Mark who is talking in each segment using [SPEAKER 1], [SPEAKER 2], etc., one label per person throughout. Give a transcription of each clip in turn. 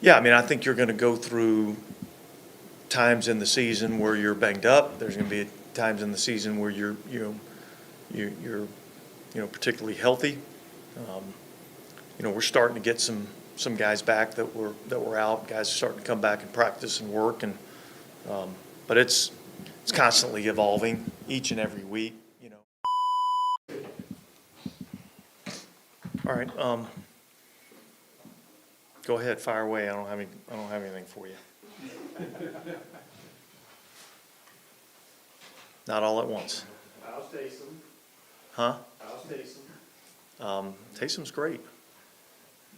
[SPEAKER 1] Yeah, I mean, I think you're going to go through times in the season where you're banged up. There's going to be times in the season where you're particularly healthy. Um, we're starting to get some guys back that were out. Guys are starting to come back and practice and work, and but it's constantly evolving each and every week. All right. Go ahead, fire away. I don't have anything for you. Not all at once.
[SPEAKER 2] How's Taysom?
[SPEAKER 1] Huh?
[SPEAKER 2] How's Taysom?
[SPEAKER 1] Taysom's great.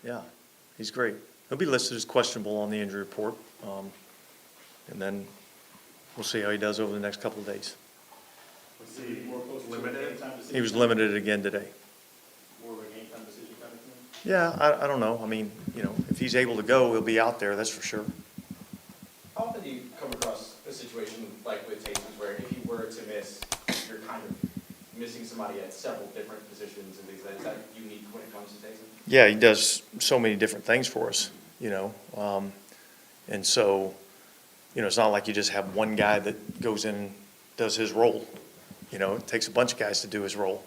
[SPEAKER 1] Yeah, he's great. He'll be listed as questionable on the injury report, and then we'll see how he does over the next couple of days.
[SPEAKER 2] Was he more close to limited? A game time decision?
[SPEAKER 1] He was limited again today.
[SPEAKER 2] More of a game time decision kind of thing?
[SPEAKER 1] Yeah, I don't know. I mean, if he's able to go, he'll be out there, that's for sure.
[SPEAKER 3] How often do you come across a situation like with Taysom where if you were to miss, you're kind of missing somebody at several different positions and things like that? Is that unique when it comes to Taysom?
[SPEAKER 1] Yeah, he does so many different things for us, and so, it's not like you just have one guy that goes in and does his role. It takes a bunch of guys to do his role,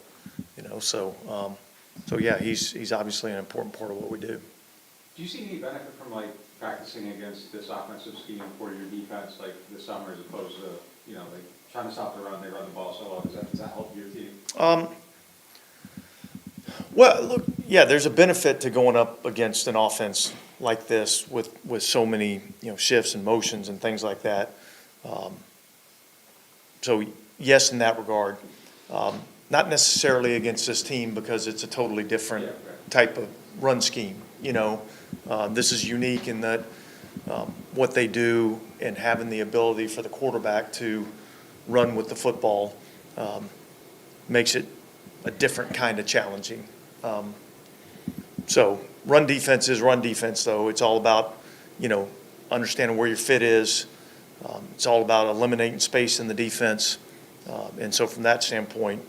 [SPEAKER 1] so yeah, he's obviously an important part of what we do.
[SPEAKER 4] Do you see any benefit from practicing against this offensive scheme for your defense this summer as opposed to, trying to stop the run, they run the ball so well? Does that help your team?
[SPEAKER 1] Well, look, yeah, there's a benefit to going up against an offense like this with so many, shifts and motions and things like that. So yes, in that regard. Not necessarily against this team because it's a totally different type of run scheme. This is unique in that what they do and having the ability for the quarterback to run with the football makes it a different kind of challenging. So run defense is run defense, though. It's all about, understanding where your fit is. It's all about eliminating space in the defense. And so from that standpoint,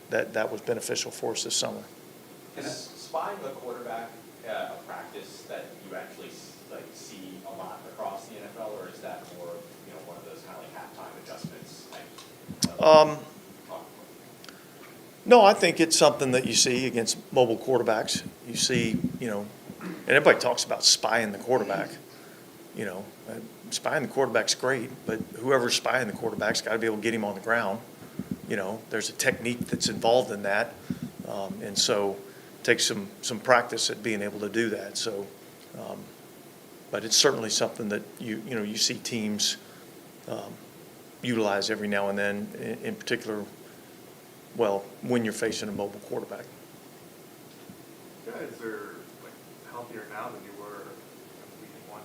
[SPEAKER 1] that was beneficial for us this summer.
[SPEAKER 3] Is spying the quarterback a practice that you actually see a lot across the NFL, or is that more one of those kind of halftime adjustments?
[SPEAKER 1] No, I think it's something that you see against mobile quarterbacks. You see, and everybody talks about spying the quarterback. Spying the quarterback's great, but whoever's spying the quarterback's got to be able to get him on the ground. There's a technique that's involved in that, and so it takes some practice at being able to do that. So, but it's certainly something that you see teams utilize every now and then, in particular. Well, when you're facing a mobile quarterback.
[SPEAKER 5] You guys are healthier now than you were week one.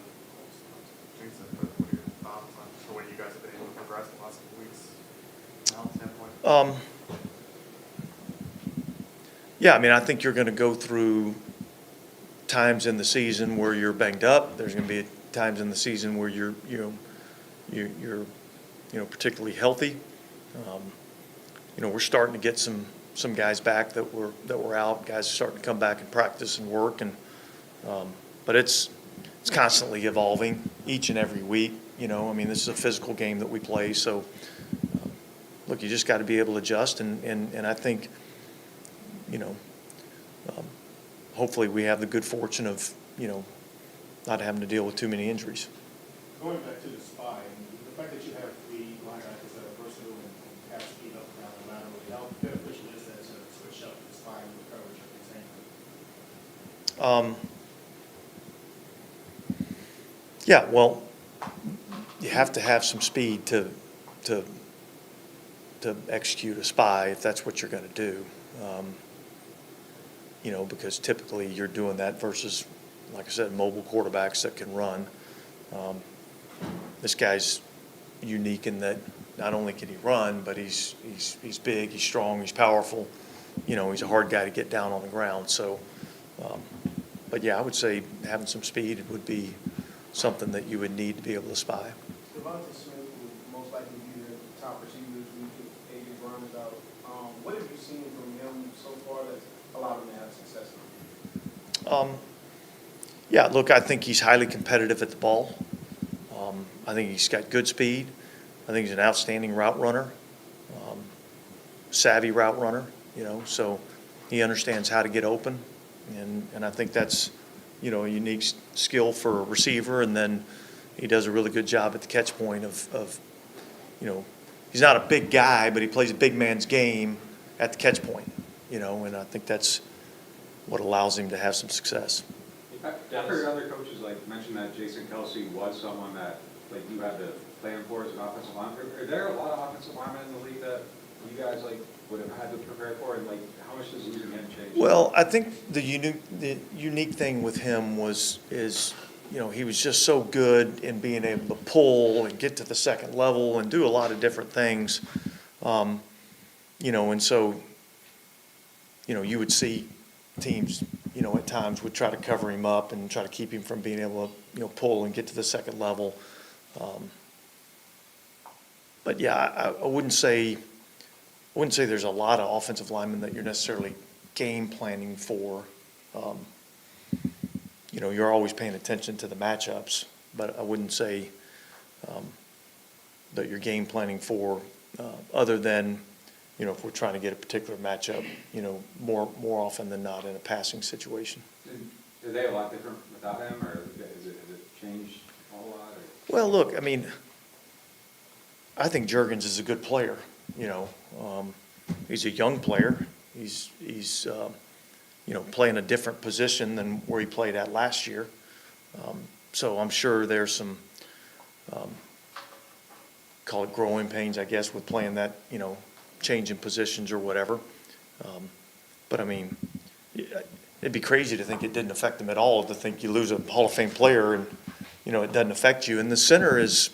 [SPEAKER 5] Jason, what are your thoughts on the way you guys have been able to progress the last couple weeks from a health standpoint?
[SPEAKER 1] Yeah, I mean, I think you're going to go through times in the season where you're banged up. There's going to be times in the season where you're particularly healthy. We're starting to get some guys back that were out. Guys are starting to come back and practice and work, and but it's constantly evolving each and every week. I mean, this is a physical game that we play, so look, you just got to be able to adjust, and I think, hopefully we have the good fortune of not having to deal with too many injuries.
[SPEAKER 2] Going back to the spy, the fact that you have three linebackers that are versatile and have speed up and down the laterally, how beneficial is that to switch up the spy and the coverage of the same?
[SPEAKER 1] Yeah, well, you have to have some speed to execute a spy if that's what you're going to do. Because typically you're doing that versus, like I said, mobile quarterbacks that can run. This guy's unique in that not only can he run, but he's big, he's strong, he's powerful. He's a hard guy to get down on the ground. So, but yeah, I would say having some speed would be something that you would need to be able to spy.
[SPEAKER 2] Devonta Smith will most likely be the top receiver this week if AJ Brown is out. What have you seen from him so far that's allowed him to have success?
[SPEAKER 1] Yeah, look, I think he's highly competitive at the ball. I think he's got good speed. I think he's an outstanding route runner, savvy route runner, so he understands how to get open. And I think that's, a unique skill for a receiver. And then he does a really good job at the catch point of he's not a big guy, but he plays a big man's game at the catch point, and I think that's what allows him to have some success.
[SPEAKER 4] I've heard other coaches mention that Jason Kelsey was someone that you had to plan for as an offensive lineman. Are there a lot of offensive linemen in the league that you guys would have had to prepare for, and how much does losing him change?
[SPEAKER 1] Well, I think the unique thing with him is he was just so good in being able to pull and get to the second level and do a lot of different things, and so you would see teams at times would try to cover him up and try to keep him from being able to pull and get to the second level. But yeah, I wouldn't say there's a lot of offensive linemen that you're necessarily game planning for. You're always paying attention to the matchups, but I wouldn't say that you're game planning for other than, if we're trying to get a particular matchup, more often than not in a passing situation.
[SPEAKER 4] Are they a lot different without him, or has it changed a whole lot? Or?
[SPEAKER 1] Well, look, I think Juergens is a good player. He's a young player. He's playing a different position than where he played at last year. So I'm sure there's some, call it growing pains, I guess, with playing that, changing positions or whatever. But it'd be crazy to think it didn't affect him at all, to think you lose a Hall of Fame player and, it doesn't affect you. And the center is,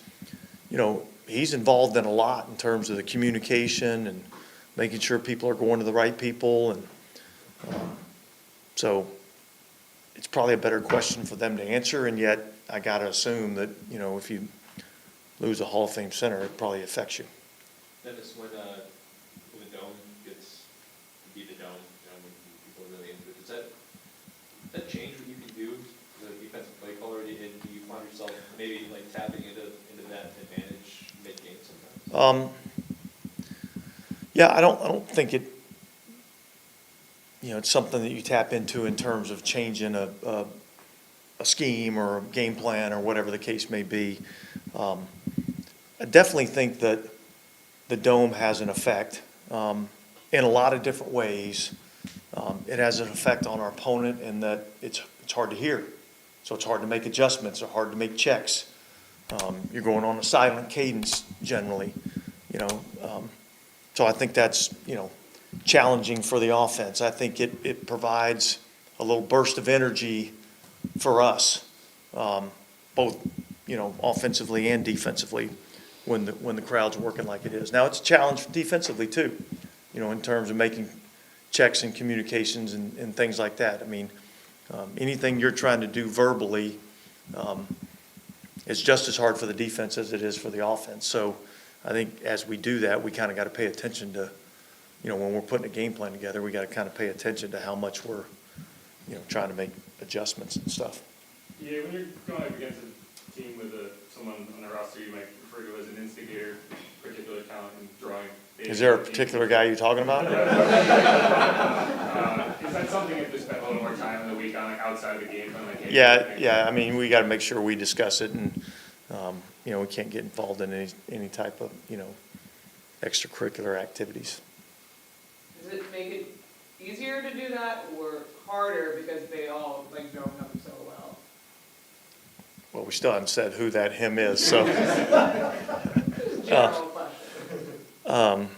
[SPEAKER 1] he's involved in a lot in terms of the communication and making sure people are going to the right people. And so it's probably a better question for them to answer. And yet I got to assume that, if you lose a Hall of Fame center, it probably affects you.
[SPEAKER 6] Dennis, when the dome gets to be the dome, when people are really into it, does that change what you can do as a defensive play caller? And do you find yourself maybe tapping into that advantage mid-game sometimes?
[SPEAKER 1] Yeah, I don't think it, it's something that you tap into in terms of changing a scheme or a game plan or whatever the case may be. I definitely think that the dome has an effect in a lot of different ways. It has an effect on our opponent in that it's hard to hear. So it's hard to make adjustments or hard to make checks. You're going on a silent cadence generally, So I think that's, challenging for the offense. I think it provides a little burst of energy for us, both, offensively and defensively when the crowd's working like it is. Now, it's a challenge defensively too, in terms of making checks and communications and things like that. Anything you're trying to do verbally, it's just as hard for the defense as it is for the offense. So I think as we do that, we kind of got to pay attention to, when we're putting a game plan together, we got to kind of pay attention to how much we're, trying to make adjustments and stuff.
[SPEAKER 7] Yeah, when you're going up against a team with someone on the roster you might refer to as an instigator, particular talent in drawing.
[SPEAKER 1] Is there a particular guy you're talking about?
[SPEAKER 7] Is that something you have to spend a little more time in the week on, outside of the game?
[SPEAKER 1] Yeah. We got to make sure we discuss it, and we can't get involved in any type of extracurricular activities.
[SPEAKER 8] Does it make it easier to do that or harder because they all know him so well?
[SPEAKER 1] Well, we still haven't said who that him is, so.
[SPEAKER 8] General question.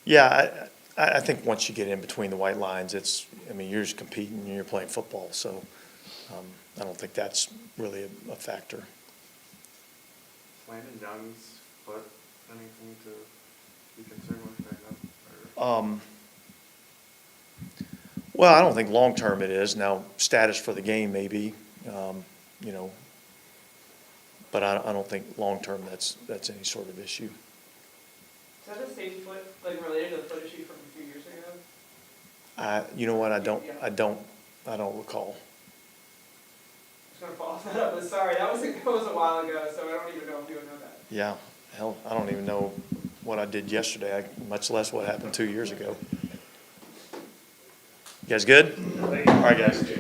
[SPEAKER 1] Yeah, I think once you get in between the white lines, you're just competing and you're playing football, so I don't think that's really a factor.
[SPEAKER 5] Landon Young's foot, anything to be concerned with right now?
[SPEAKER 1] Well, I don't think long-term it is. Now, status for the game maybe, but I don't think long-term that's any sort of issue.
[SPEAKER 8] Is that the same foot, related to the foot issue from a few years ago?
[SPEAKER 1] You know what? I don't recall.
[SPEAKER 8] follow that up, but sorry, that was a while ago, so I don't even know if you would know that.
[SPEAKER 1] Yeah, hell, I don't even know what I did yesterday, much less what happened 2 years ago. You guys good? All right, guys.